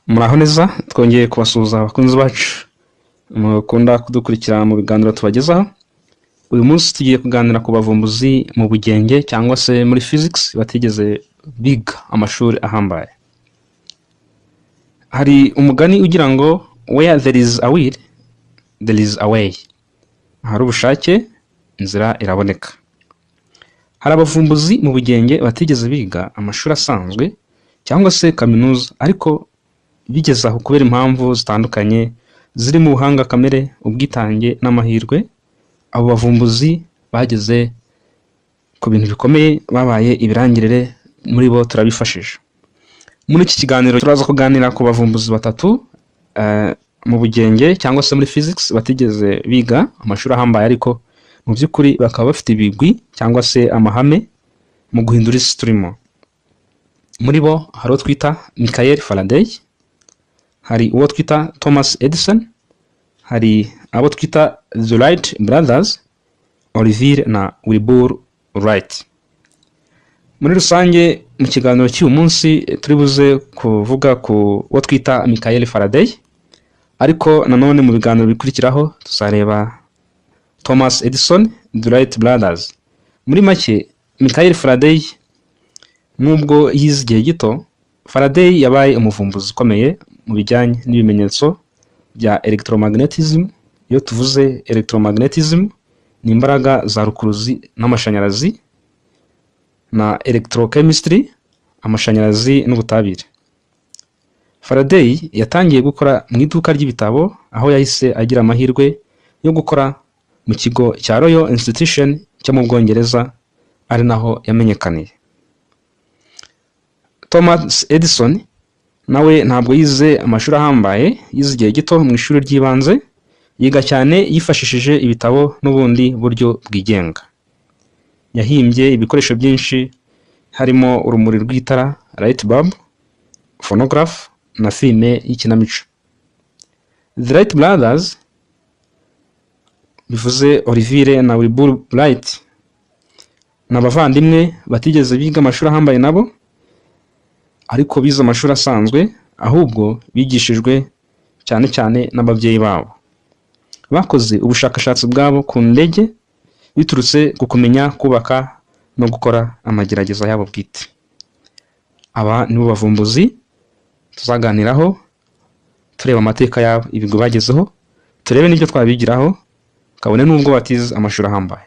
Muraho neza, twongeye kubasuhuza abakunzi bacu mukunda kudukurikira mu biganiro tubagezaho. Uyu munsi tugiye kuganira ku bavumbuzi mu bugenge cyangwa se muri physics batigeze biga amashuri ahambaye. Hari umugani ugira ngo where there is a will there is a way. Hari ubushake inzira iraboneka. Hari abavumbuzi mu bugenge batigeze biga amashuri asanzwe cyangwa se kaminuza, ariko bigeze aho kubera impamvu zitandukanye ziri mu buhanga kamere, ubwitange n'amahirwe. Abo bavumbuzi bageze ku bintu bikomeye, babaye ibirangirire, muri bo turabifashisha. Muri iki kiganiro turaza kuganira ku bavumbuzi batatu mu bugenge cyangwa se muri physics batigeze biga amashuri ahambaye, ariko mu by'ukuri bakaba bafite ibigwi cyangwa se amahame mu guhindura isi turimo. Muri bo hari uwo twita Michael Faraday, hari uwo twita Thomas Edison, hari abo twita The Wright Brothers, Olivier na Wilbur Wright. Muri rusange mu kiganiro cy'uyu munsi turi buze kuvuga ku wo twita Michael Faraday, ariko nanone mu biganiro bikurikiraho tuzareba Thomas Edison, The Wright Brothers. Muri make, Michael Faraday nubwo yize igihe gito, Faraday yabaye umuvumbuzi ukomeye mu bijyanye n'ibimenyetso bya electromagnetism. Iyo tuvuze electromagnetism ni imbaraga za rukuruzi n'amashanyarazi, na electrochemistry, amashanyarazi n'ubutabire. Faraday yatangiye gukora mu iduka ry'ibitabo, aho yahise agira amahirwe yo gukora mu kigo cya Royal Institution cyo mu Bwongereza, ari naho yamenyekaniye. Thomas Edison nawe ntabwo yize amashuri ahambaye, yize igihe gito mu ishuri ry'ibanze, yiga cyane yifashishije ibitabo n'ubundi buryo bwigenga. Yahimbye ibikoresho byinshi harimo urumuri rw'itara, light bulb, phonograph na filime y'ikinamico. The Wright Brothers bivuze Olivier na Wilbur Wright ni abavandimwe batigeze biga amashuri ahambaye nabo, ariko bize amashuri asanzwe, ahubwo bigishijwe cyane cyane n'ababyeyi babo. Bakoze ubushakashatsi bwabo ku ndege biturutse ku kumenya kubaka no gukora amagerageza yabo bwite. Aba nibo bavumbuzi tuzaganiraho, tureba amateka yabo, ibigo bagezeho, turebe n'ibyo twabigiraho, kabone n'ubwo batize amashuri ahambaye.